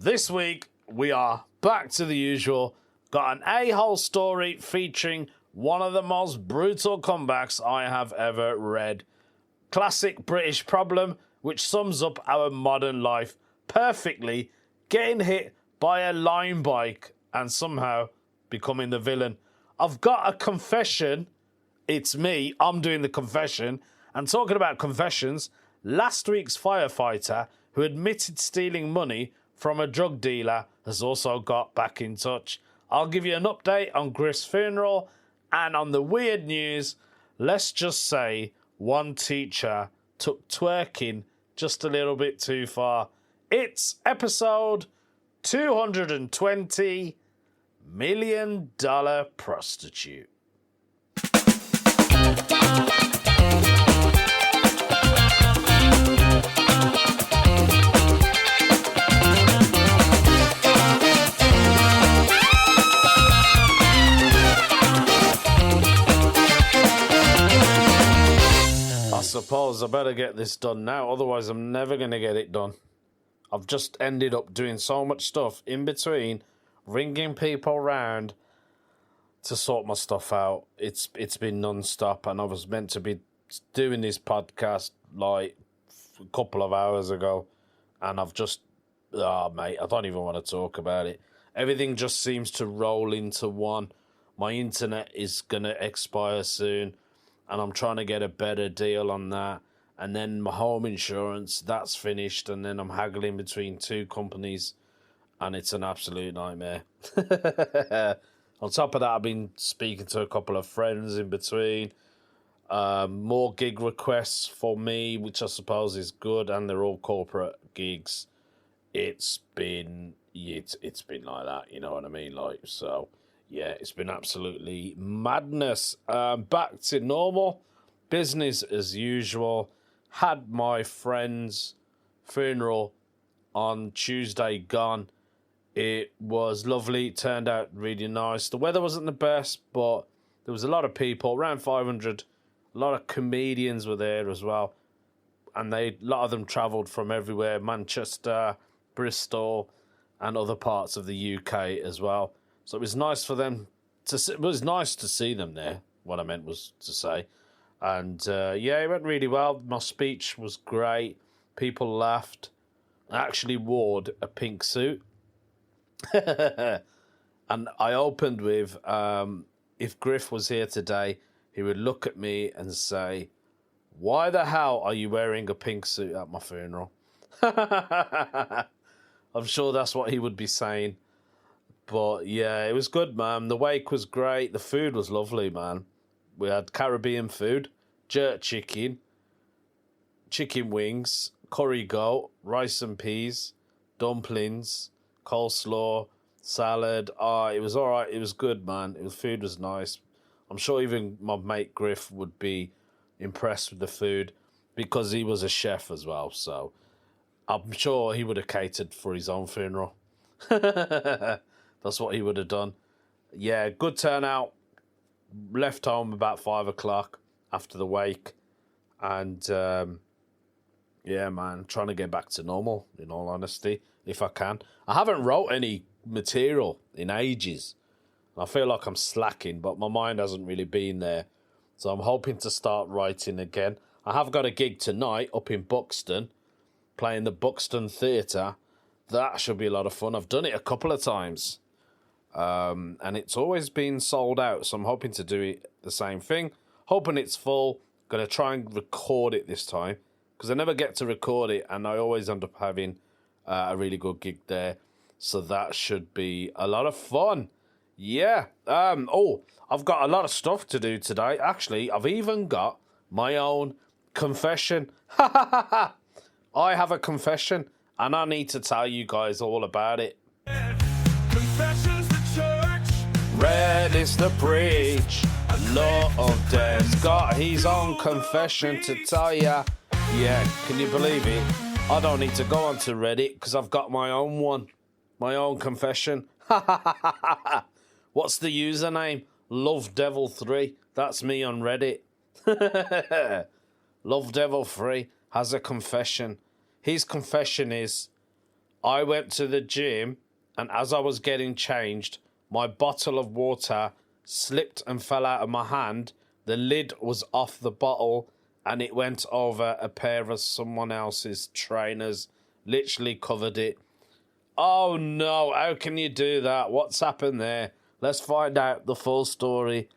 This week, we are back to the usual. Got an a-hole story featuring one of the most brutal comebacks I have ever read. Classic British problem, which sums up our modern life perfectly. Getting hit by a line bike and somehow becoming the villain. I've got a confession. It's me. I'm doing the confession. And talking about confessions, last week's firefighter who admitted stealing money from a drug dealer has also got back in touch. I'll give you an update on Griff's funeral and on the weird news. Let's just say one teacher took twerking just a little bit too far. It's episode 220, $1 Million Prostitute. I suppose I better get this done now, otherwise I'm never going to get it done. I've just ended up doing so much stuff in between, ringing people round to sort my stuff out. It's been non-stop, and I was meant to be doing this podcast like a couple of hours ago, and I've just, mate, I don't even want to talk about it. Everything just seems to roll into one. My internet is going to expire soon, and I'm trying to get a better deal on that. And then my home insurance, that's finished, and then I'm haggling between two companies, and it's an absolute nightmare. On top of that, I've been speaking to a couple of friends in between. More gig requests for me, which I suppose is good, and they're all corporate gigs. It's been like that, you know what I mean? Like, so yeah, it's been absolutely madness. Back to normal, business as usual. Had my friend's funeral on Tuesday gone. It was lovely. It turned out really nice. The weather wasn't the best, but there was a lot of people, around 500. A lot of comedians were there as well. And a lot of them travelled from everywhere, Manchester, Bristol, and other parts of the UK as well. So it was nice for them it was nice to see them there, what I meant was to say. And yeah, it went really well. My speech was great. People laughed. I actually wore a pink suit. And I opened with, if Griff was here today, he would look at me and say, "Why the hell are you wearing a pink suit at my funeral?" I'm sure that's what he would be saying. But yeah, it was good, man. The wake was great. The food was lovely, man. We had Caribbean food, jerk chicken, chicken wings, curry goat, rice and peas, dumplings, coleslaw, salad. It was all right. It was good, man. The food was nice. I'm sure even my mate Griff would be impressed with the food because he was a chef as well. So I'm sure he would have catered for his own funeral. That's what he would have done. Yeah, good turnout. Left home about 5 o'clock after the wake. And yeah, man, trying to get back to normal, in all honesty, if I can. I haven't wrote any material in ages. I feel like I'm slacking, but my mind hasn't really been there. So I'm hoping to start writing again. I have got a gig tonight up in Buxton, playing the Buxton Theatre. That should be a lot of fun. I've done it a couple of times. And it's always been sold out. So I'm hoping to do it the same thing. Hoping it's full. Going to try and record it this time, because I never get to record it, and I always end up having a really good gig there. So that should be a lot of fun. Yeah. I've got a lot of stuff to do today. Actually, I've even got my own confession. I have a confession, and I need to tell you guys all about it. Confessions to church. Red is the preach. Lovdev's got his own confession to tell ya. Yeah, can you believe it? I don't need to go onto Reddit because I've got my own one. My own confession. What's the username? Lovdev3. That's me on Reddit. Lovdev3 has a confession. His confession is, I went to the gym, and as I was getting changed, my bottle of water slipped and fell out of my hand. The lid was off the bottle, and it went over a pair of someone else's trainers. Literally covered it. Oh no, how can you do that? What's happened there? Let's find out the full story.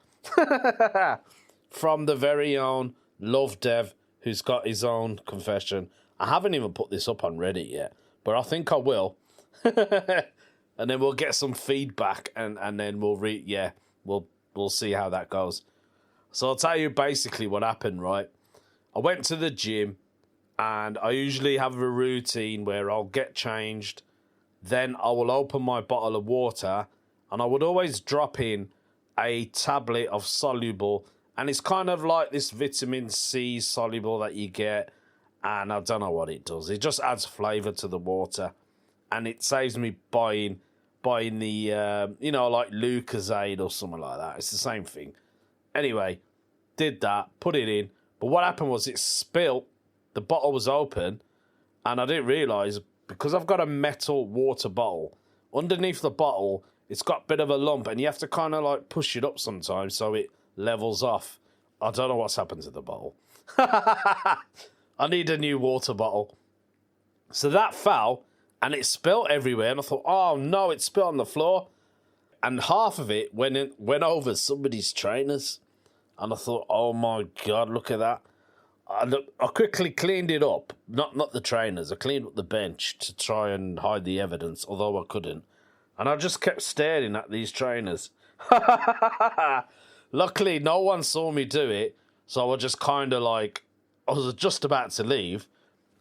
From the very own Lovdev, who's got his own confession. I haven't even put this up on Reddit yet, but I think I will. And then we'll get some feedback, and then we'll we'll see how that goes. So I'll tell you basically what happened, right? I went to the gym, and I usually have a routine where I'll get changed, then I will open my bottle of water, and I would always drop in a tablet of soluble, and it's kind of like this vitamin C soluble that you get, and I don't know what it does. It just adds flavour to the water, and it saves me buying the, like Lucozade or something like that. It's the same thing. Anyway, did that, put it in, but what happened was it spilt. The bottle was open, and I didn't realise, because I've got a metal water bottle, underneath the bottle, it's got a bit of a lump, and you have to kind of like push it up sometimes so it levels off. I don't know what's happened to the bottle. I need a new water bottle. So that fell, and it spilt everywhere, and I thought, oh no, it spilled on the floor. And half of it went over somebody's trainers. And I thought, oh my God, look at that. I quickly cleaned it up. Not the trainers. I cleaned up the bench to try and hide the evidence, although I couldn't. And I just kept staring at these trainers. Luckily, no one saw me do it. So I was just kind of like, I was just about to leave.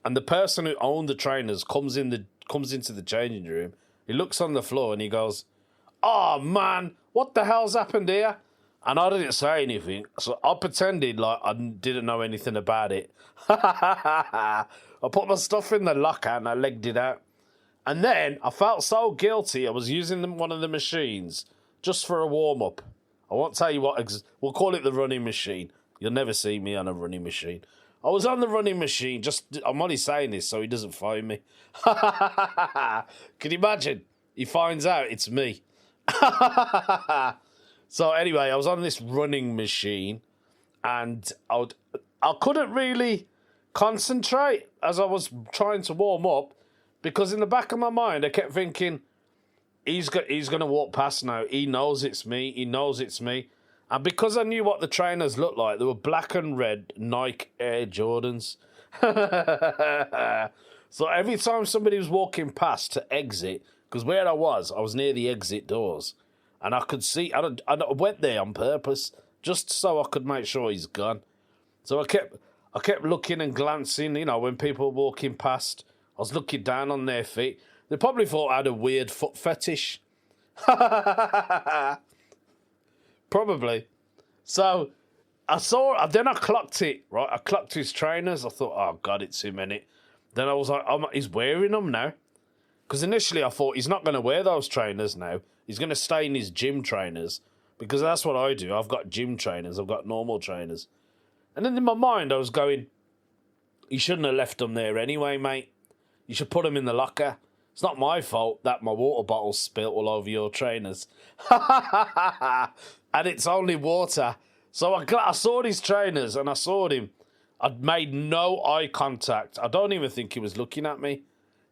And the person who owned the trainers comes into the changing room. He looks on the floor and he goes, oh man, what the hell's happened here? And I didn't say anything, so I pretended like I didn't know anything about it. I put my stuff in the locker and I legged it out. And then I felt so guilty. I was using one of the machines just for a warm-up. I won't tell you what, we'll call it the running machine. You'll never see me on a running machine. I was on the running machine, I'm only saying this so he doesn't find me. Can you imagine? He finds out it's me. So anyway, I was on this running machine, and I couldn't really concentrate as I was trying to warm up, because in the back of my mind I kept thinking, he's going to walk past now. He knows it's me. He knows it's me. And because I knew what the trainers looked like, they were black and red Nike Air Jordans. So every time somebody was walking past to exit, because where I was near the exit doors, and I could see, I went there on purpose, just so I could make sure he's gone. So I kept looking and glancing, when people were walking past, I was looking down on their feet. They probably thought I had a weird foot fetish. Probably. So then I clocked it, right? I clocked his trainers. I thought, oh God, it's too many. Then I was like, he's wearing them now. Because initially I thought he's not going to wear those trainers now. He's going to stay in his gym trainers. Because that's what I do. I've got gym trainers. I've got normal trainers. And then in my mind I was going, you shouldn't have left them there anyway, mate. You should put them in the locker. It's not my fault that my water bottle spilt all over your trainers. And it's only water. So I saw these trainers and I saw him. I'd made no eye contact. I don't even think he was looking at me.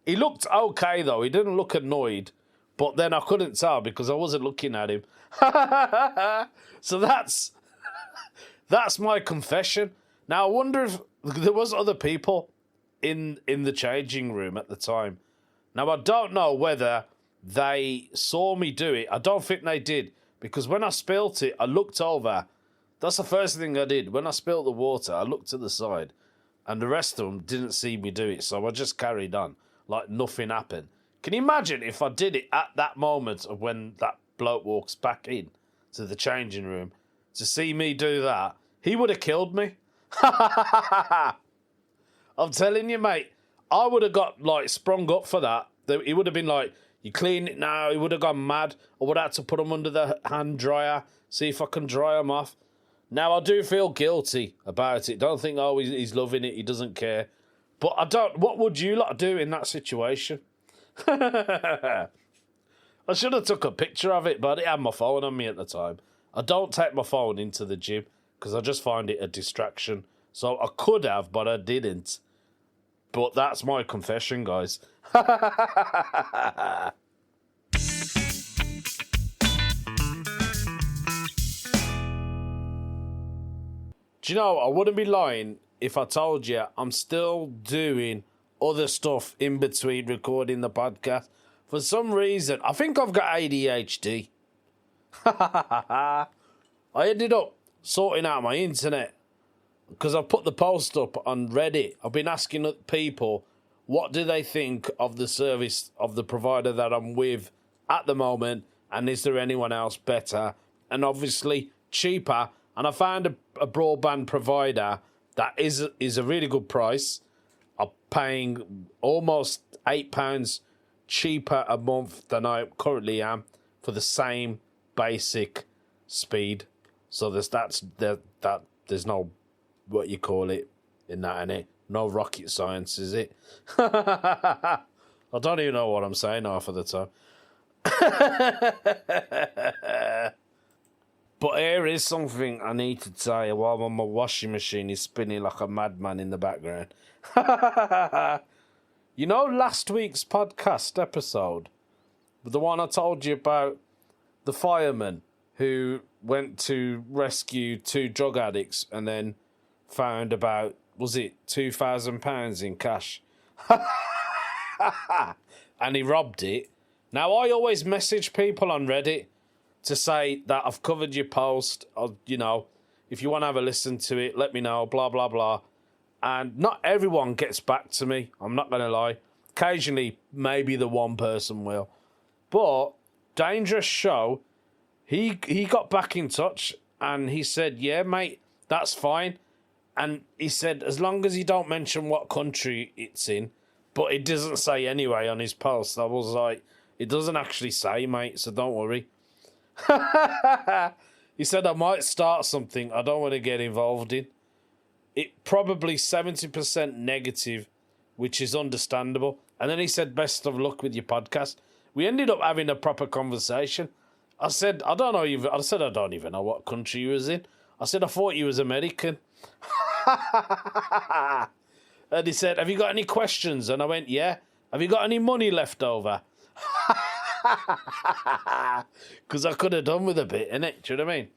He looked okay, though. He didn't look annoyed. But then I couldn't tell because I wasn't looking at him. So that's my confession. Now, I wonder if there was other people in the changing room at the time. Now, I don't know whether they saw me do it. I don't think they did. Because when I spilt it, I looked over. That's the first thing I did. When I spilt the water, I looked to the side. And the rest of them didn't see me do it. So I just carried on. Like nothing happened. Can you imagine if I did it at that moment of when that bloke walks back in to the changing room to see me do that? He would have killed me. I'm telling you, mate. I would have got sprung up for that. He would have been like, you clean it now. He would have gone mad. I would have had to put them under the hand dryer, see if I can dry them off. Now, I do feel guilty about it. Don't think, he's loving it. He doesn't care. But I don't. What would you lot do in that situation? I should have took a picture of it, but I didn't have my phone on me at the time. I don't take my phone into the gym because I just find it a distraction. So I could have, but I didn't. But that's my confession, guys. Do you know, I wouldn't be lying if I told you I'm still doing other stuff in between recording the podcast. For some reason, I think I've got ADHD. I ended up sorting out my internet because I put the post up on Reddit. I've been asking people what do they think of the service of the provider that I'm with at the moment, and is there anyone else better and obviously cheaper. And I found a broadband provider that is a really good price. I'm paying almost £8 cheaper a month than I currently am for the same basic speed. So there's no what you call it in that, innit? No rocket science, is it? I don't even know what I'm saying half of the time. But here is something I need to tell you while my washing machine is spinning like a madman in the background. You know last week's podcast episode? The one I told you about the fireman who went to rescue 2 drug addicts and then found about, was it £2,000 in cash? And he robbed it. Now, I always message people on Reddit to say that I've covered your post, or, you know, if you want to have a listen to it, let me know, blah, blah, blah. And not everyone gets back to me, I'm not going to lie. Occasionally, maybe the one person will. But Dangerous Show, he got back in touch and he said, yeah, mate, that's fine. And he said, as long as you don't mention what country it's in, but it doesn't say anyway on his post. I was like, it doesn't actually say, mate, so don't worry. He said, I might start something I don't want to get involved in. It probably 70% negative, which is understandable. And then he said, best of luck with your podcast. We ended up having a proper conversation. I said, I don't even know what country you was in. I said, I thought you was American. And he said, have you got any questions? And I went, yeah. Have you got any money left over? Because I could have done with a bit, innit? Do you know what I mean?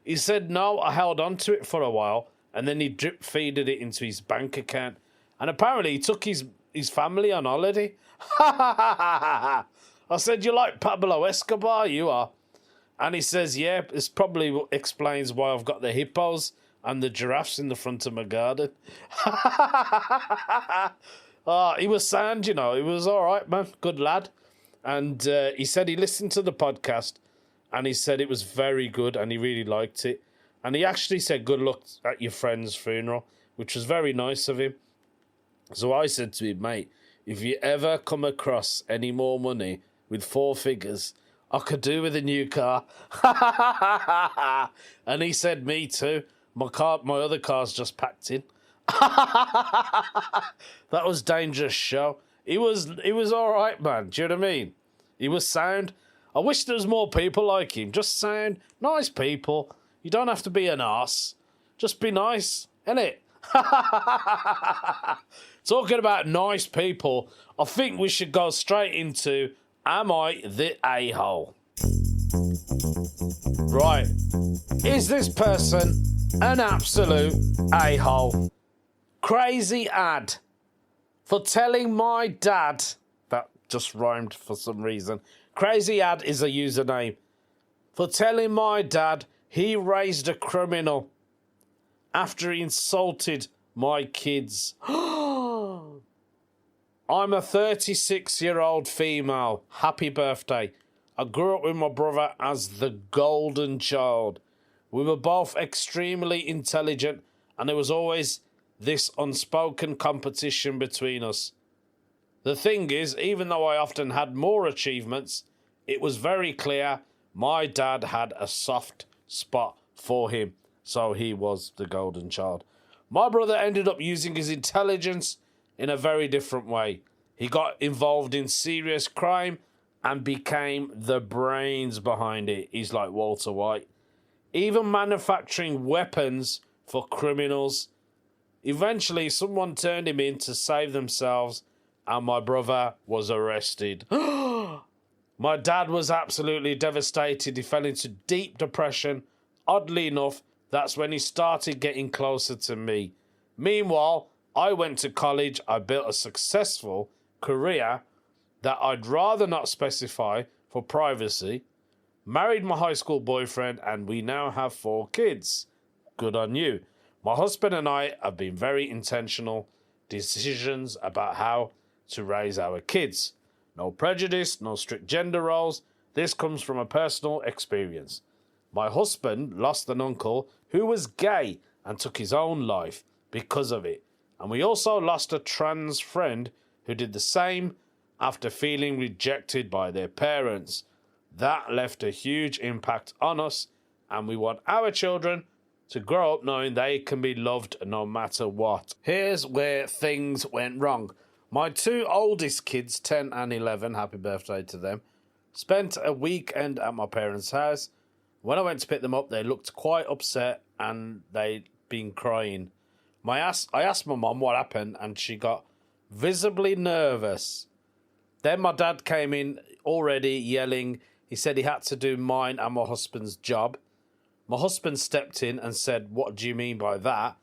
He said, no, I held on to it for a while, and then he drip-feeded it into his bank account. And apparently he took his family on holiday. I said, you like Pablo Escobar? You are. And he says, yeah, this probably explains why I've got the hippos and the giraffes in the front of my garden. He was sound, you know. He was all right, man. Good lad. And he said he listened to the podcast and he said it was very good and he really liked it. And he actually said good luck at your friend's funeral, which was very nice of him. So I said to him, mate, if you ever come across any more money with 4 figures, I could do with a new car. And he said, me too. My other car's just packed in. That was Dangerous Show. He was all right, man. Do you know what I mean? He was sound. I wish there was more people like him. Just sound. Nice people. You don't have to be an arse. Just be nice, innit? Talking about nice people, I think we should go straight into Am I the A-hole? Right. Is this person an absolute a-hole? Crazy ad for telling my dad... That just rhymed for some reason. Crazy ad is a username. For telling my dad he raised a criminal after he insulted my kids. I'm a 36-year-old female. Happy birthday. I grew up with my brother as the golden child. We were both extremely intelligent, and there was always this unspoken competition between us. The thing is, even though I often had more achievements, it was very clear my dad had a soft spot for him, so he was the golden child. My brother ended up using his intelligence in a very different way. He got involved in serious crime and became the brains behind it. He's like Walter White. Even manufacturing weapons for criminals. Eventually, someone turned him in to save themselves, and my brother was arrested. My dad was absolutely devastated. He fell into deep depression. Oddly enough, that's when he started getting closer to me. Meanwhile, I went to college. I built a successful career that I'd rather not specify for privacy. Married my high school boyfriend, and we now have 4 kids. Good on you. My husband and I have been very intentional decisions about how to raise our kids. No prejudice, no strict gender roles. This comes from a personal experience. My husband lost an uncle who was gay and took his own life because of it. And we also lost a trans friend who did the same after feeling rejected by their parents. That left a huge impact on us, and we want our children to grow up knowing they can be loved no matter what. Here's where things went wrong. My 2 oldest kids, 10 and 11, happy birthday to them, spent a weekend at my parents' house. When I went to pick them up, they looked quite upset and they'd been crying. I asked my mum what happened, and she got visibly nervous. Then my dad came in already yelling. He said he had to do mine and my husband's job. My husband stepped in and said, "What do you mean by that?"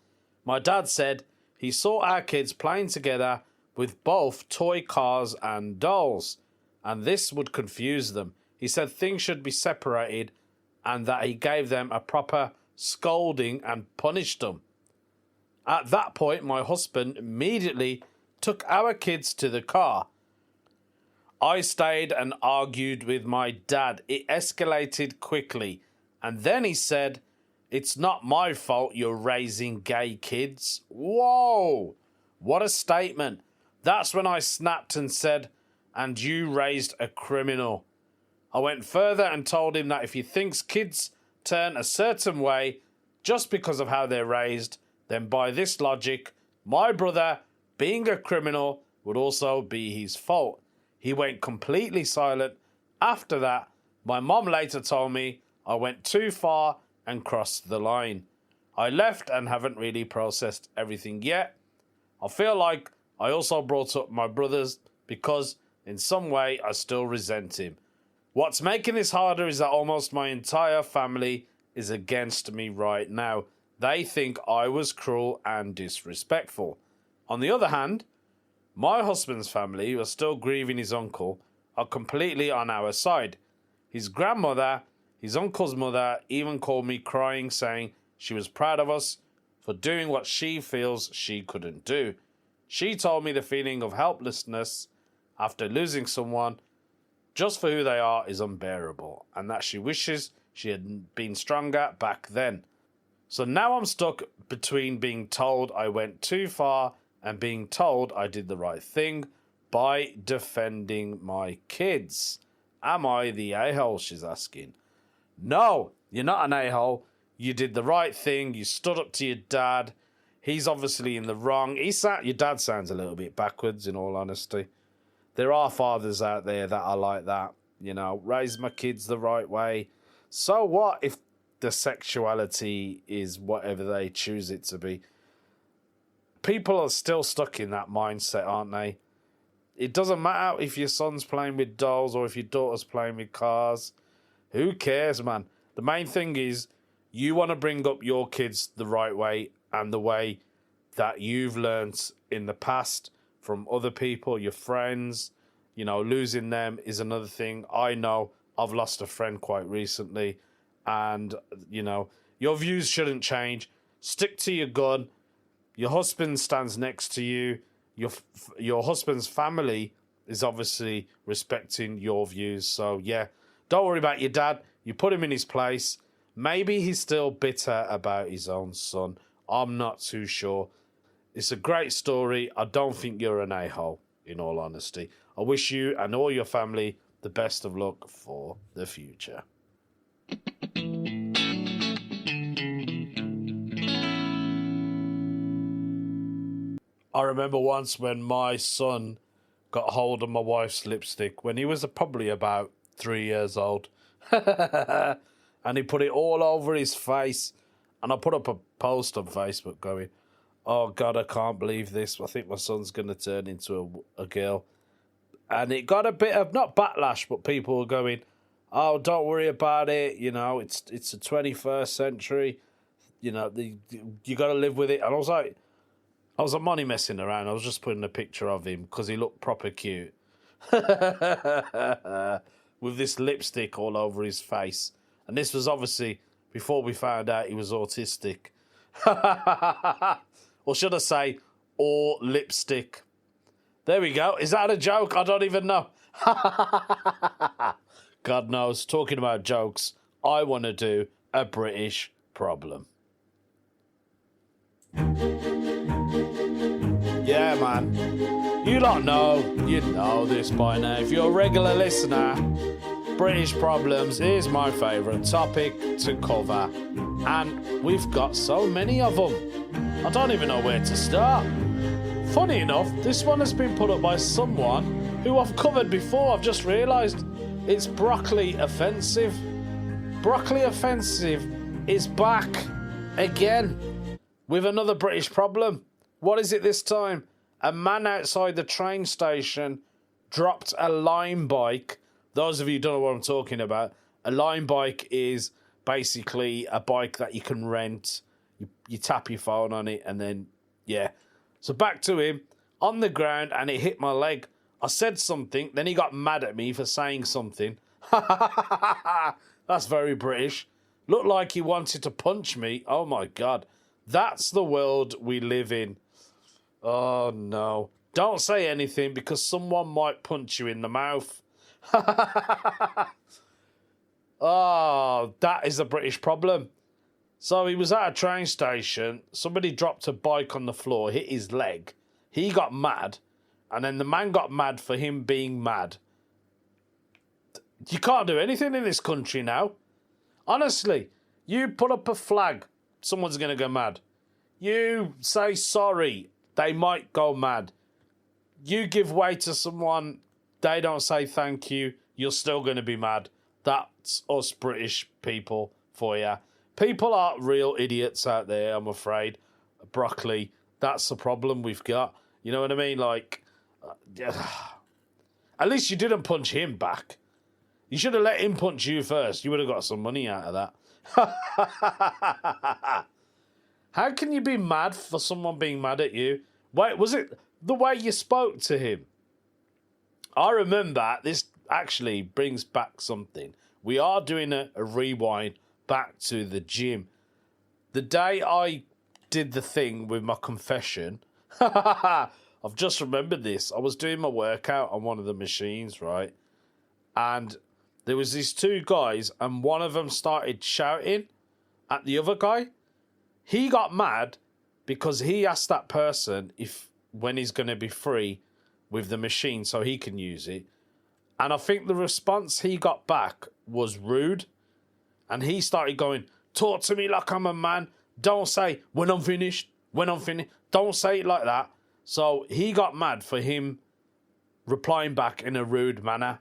My dad said he saw our kids playing together with both toy cars and dolls, and this would confuse them. He said things should be separated and that he gave them a proper scolding and punished them. At that point, my husband immediately took our kids to the car. I stayed and argued with my dad. It escalated quickly. And then he said, "It's not my fault you're raising gay kids." Whoa! What a statement. That's when I snapped and said, "And you raised a criminal." I went further and told him that if he thinks kids turn a certain way just because of how they're raised, then by this logic, my brother, being a criminal, would also be his fault. He went completely silent. After that, my mom later told me I went too far and crossed the line. I left and haven't really processed everything yet. I feel like I also brought up my brothers because in some way I still resent him. What's making this harder is that almost my entire family is against me right now. They think I was cruel and disrespectful. On the other hand, my husband's family, who are still grieving his uncle, are completely on our side. His grandmother, his uncle's mother, even called me crying, saying she was proud of us for doing what she feels she couldn't do. She told me the feeling of helplessness after losing someone just for who they are is unbearable, and that she wishes she had been stronger back then. So now I'm stuck between being told I went too far and being told I did the right thing by defending my kids. Am I the a-hole, she's asking. No, you're not an a-hole. You did the right thing. You stood up to your dad. He's obviously in the wrong. Your dad sounds a little bit backwards, in all honesty. There are fathers out there that are like that. You know, raise my kids the right way. So what if the sexuality is whatever they choose it to be? People are still stuck in that mindset, aren't they? It doesn't matter if your son's playing with dolls or if your daughter's playing with cars. Who cares, man? The main thing is you want to bring up your kids the right way and the way that you've learnt in the past from other people, your friends. You know, losing them is another thing. I know I've lost a friend quite recently, and, you know, your views shouldn't change. Stick to your gun. Your husband stands next to you. Your husband's family is obviously respecting your views. So, yeah, don't worry about your dad. You put him in his place. Maybe he's still bitter about his own son. I'm not too sure. It's a great story. I don't think you're an a-hole, in all honesty. I wish you and all your family the best of luck for the future. I remember once when my son got hold of my wife's lipstick when he was probably about 3 years old. And he put it all over his face. And I put up a post on Facebook going, oh, God, I can't believe this. I think my son's going to turn into a girl. And it got a bit of, not backlash, but people were going, oh, don't worry about it. You know, it's the 21st century. You know, you got to live with it. And I was like money messing around. I was just putting a picture of him because he looked proper cute. With this lipstick all over his face. And this was obviously before we found out he was autistic. Or should I say, or lipstick. There we go. Is that a joke? I don't even know. God knows. Talking about jokes, I want to do a British problem. Yeah, man. You don't know. You know this by now. If you're a regular listener, British problems is my favourite topic to cover. And we've got so many of them. I don't even know where to start. Funny enough, this one has been put up by someone who I've covered before. I've just realised it's broccoli offensive. Broccoli offensive is back again with another British problem. What is it this time? A man outside the train station dropped a Lime bike. Those of you who don't know what I'm talking about, a Lime bike is basically a bike that you can rent. You tap your phone on it and then, yeah. So back to him, on the ground, and it hit my leg. I said something, then he got mad at me for saying something. That's very British. Looked like he wanted to punch me. Oh my God. That's the world we live in. Oh no. Don't say anything because someone might punch you in the mouth. Oh, that is a British problem. So he was at a train station. Somebody dropped a bike on the floor, hit his leg. He got mad. And then the man got mad for him being mad. You can't do anything in this country now. Honestly, you put up a flag, someone's going to go mad. You say sorry, they might go mad. You give way to someone, they don't say thank you, you're still going to be mad. That's us British people for you. People are real idiots out there, I'm afraid. Broccoli, that's the problem we've got. You know what I mean? Like, at least you didn't punch him back. You should have let him punch you first. You would have got some money out of that. How can you be mad for someone being mad at you? Wait, was it the way you spoke to him? I remember this actually brings back something. We are doing a rewind back to the gym. The day I did the thing with my confession, I've just remembered this. I was doing my workout on one of the machines, right? And there was these two guys, and one of them started shouting at the other guy. He got mad because he asked that person when he's going to be free with the machine so he can use it. And I think the response he got back was rude. And he started going, talk to me like I'm a man. Don't say, when I'm finished. Don't say it like that. So he got mad for him replying back in a rude manner.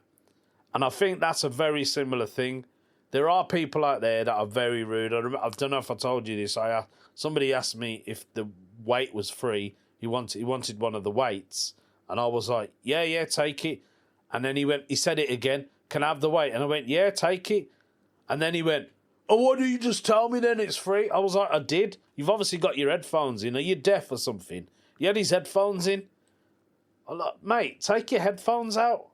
And I think that's a very similar thing. There are people out there that are very rude. I don't know if I told you this. Somebody asked me if the weight was free. He wanted one of the weights. And I was like, yeah, take it. And then he said it again. Can I have the weight? And I went, yeah, take it. And then he went, oh, why don't you just tell me then it's free? I was like, I did. You've obviously got your headphones in. Are you deaf or something? He had his headphones in. I'm like, mate, take your headphones out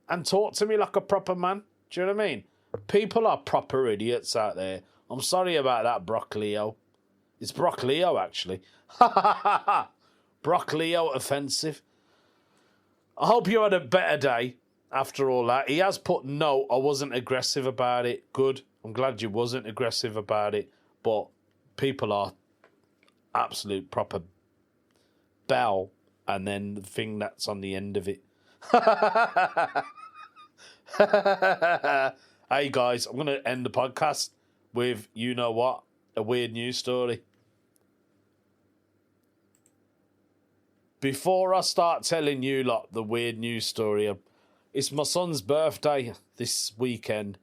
and talk to me like a proper man. Do you know what I mean? People are proper idiots out there. I'm sorry about that, Brockleo. It's Brockleo, actually. Brockleo offensive. I hope you had a better day after all that. He has put no, I wasn't aggressive about it. Good. I'm glad you wasn't aggressive about it. But people are absolute proper bell and then the thing that's on the end of it. Hey guys, I'm going to end the podcast with, you know what, a weird news story. before I start telling you lot the weird news story, it's my son's birthday this weekend,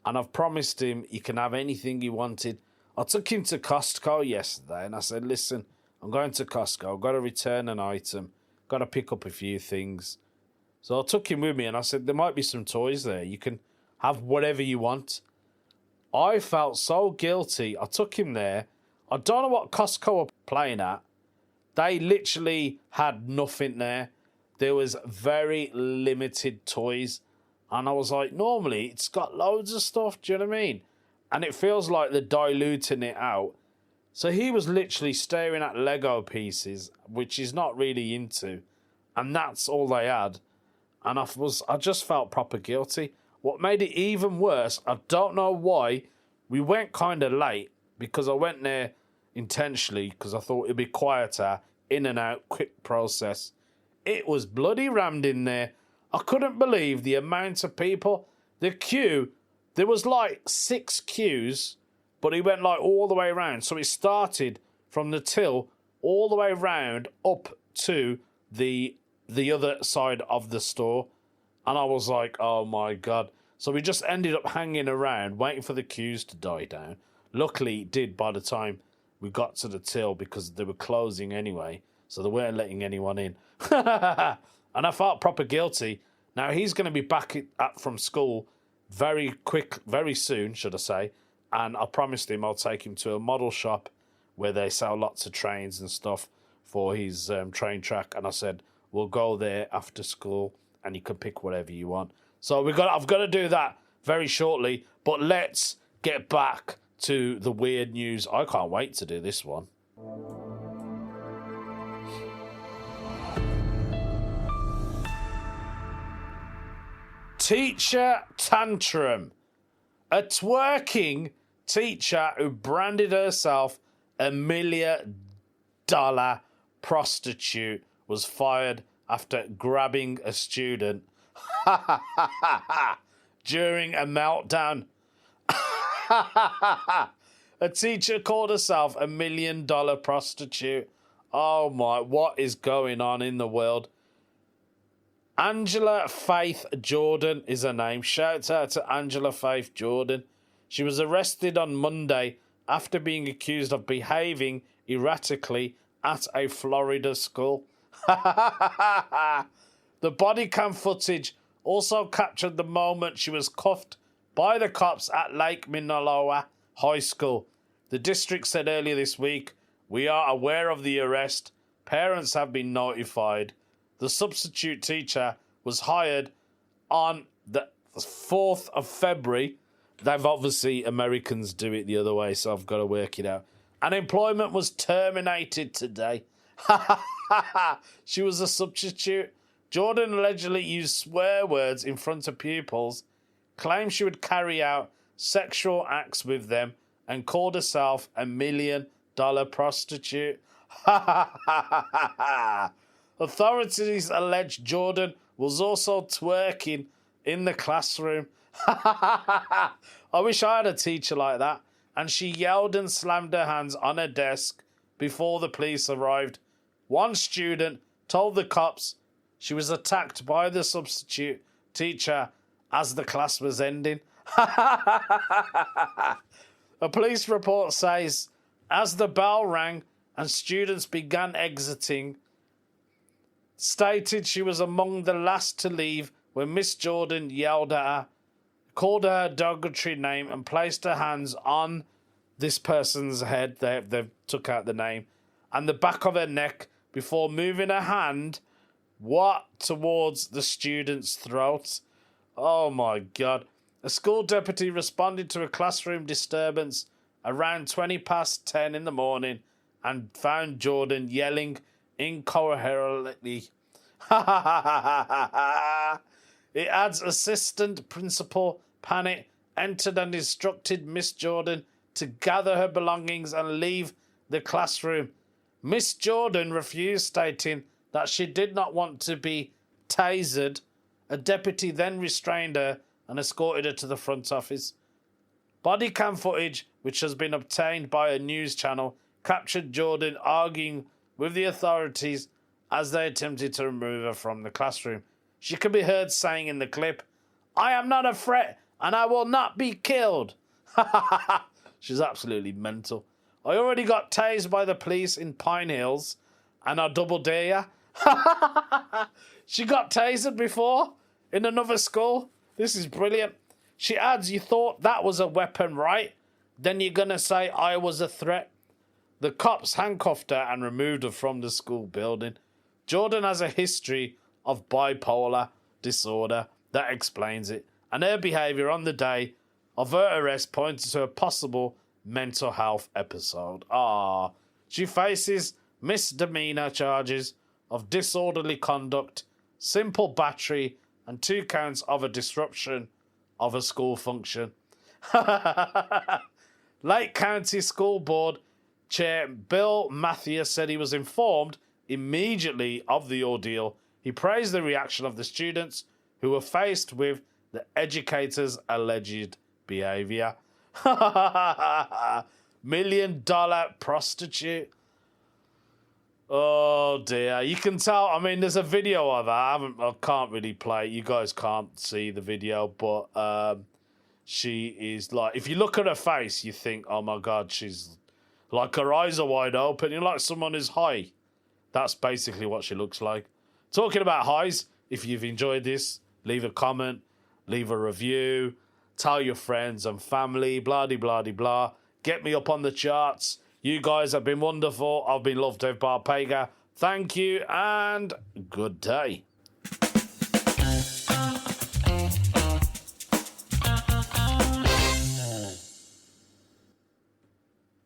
and I've promised him he can have anything he wanted. I took him to Costco yesterday, and I said, listen, I'm going to Costco. I've got to return an item. Got to pick up a few things. So I took him with me, and I said, there might be some toys there. You can have whatever you want. I felt so guilty. I took him there. I don't know what Costco are playing at. They literally had nothing there. There was very limited toys. And I was like, normally it's got loads of stuff. Do you know what I mean? And it feels like they're diluting it out. So he was literally staring at Lego pieces, which he's not really into. And that's all they had. And I just felt proper guilty. What made it even worse, I don't know why, we went kind of late, because I went there intentionally because I thought it'd be quieter, in and out, quick process. It was bloody rammed in there. I couldn't believe the amount of people. The queue, there was like 6 queues, but he went like all the way around. So it started from the till all the way round up to the other side of the store. And I was like, oh my God. So we just ended up hanging around, waiting for the queues to die down. Luckily, it did by the time we got to the till, because they were closing anyway. So they weren't letting anyone in. And I felt proper guilty. Now, he's going to be back from school very soon, should I say. And I promised him I'll take him to a model shop where they sell lots of trains and stuff for his train track. And I said, we'll go there after school and you can pick whatever you want. So I've got to do that very shortly. But let's get back to the weird news. I can't wait to do this one. Teacher tantrum. A twerking teacher who branded herself $1 million prostitute was fired after grabbing a student during a meltdown. A teacher called herself $1 million prostitute. Oh my, what is going on in the world? Angela Faith Jordan is her name. Shout out to Angela Faith Jordan. She was arrested on Monday after being accused of behaving erratically at a Florida school. The body cam footage also captured the moment she was cuffed by the cops at Lake Minaloa High School. The district said earlier this week, "We are aware of the arrest. Parents have been notified." The substitute teacher was hired on the 4th of February. They've obviously, Americans do it the other way, so I've got to work it out. And employment was terminated today. She was a substitute. Jordan allegedly used swear words in front of pupils, claimed she would carry out sexual acts with them, and called herself $1 million prostitute. Authorities allege Jordan was also twerking in the classroom. I wish I had a teacher like that. And she yelled and slammed her hands on her desk before the police arrived. One student told the cops she was attacked by the substitute teacher as the class was ending. A police report says, as the bell rang and students began exiting, stated she was among the last to leave when Miss Jordan yelled at her, called her a derogatory name, and placed her hands on this person's head. They've took out the name and the back of her neck before moving her hand towards the student's throat. Oh my God. A school deputy responded to a classroom disturbance around 10:20 in the morning and found Jordan yelling incoherently. It adds assistant principal Panic entered and instructed Miss Jordan to gather her belongings and leave the classroom. Miss Jordan refused, stating that she did not want to be tasered. A deputy then restrained her and escorted her to the front office. Body cam footage, which has been obtained by a news channel, captured Jordan arguing with the authorities as they attempted to remove her from the classroom. She could be heard saying in the clip, "I am not a threat and I will not be killed." She's absolutely mental. "I already got tased by the police in Pine Hills and I double dare ya." She got tasered before in another school. This is brilliant. She adds, "You thought that was a weapon, right? Then you're going to say I was a threat." The cops handcuffed her and removed her from the school building. Jordan has a history of bipolar disorder. That explains it. And her behaviour on the day of her arrest pointed to a possible mental health episode. She faces misdemeanor charges of disorderly conduct, simple battery, and 2 counts of a disruption of a school function. Lake County School Board Chair Bill Matthews said he was informed immediately of the ordeal. He praised the reaction of the students who were faced with the educator's alleged behaviour. $1 million prostitute. Oh dear. You can tell, I mean, there's a video of her. I can't really play it. You guys can't see the video, but she is like, if you look at her face, you think, oh my God, she's like, her eyes are wide open. You're like someone who's high. That's basically what she looks like. Talking about highs, if you've enjoyed this, leave a comment, leave a review, tell your friends and family, blah, de, blah, de, blah. Get me up on the charts. You guys have been wonderful. I've been Lovdev Barpega. Thank you and good day.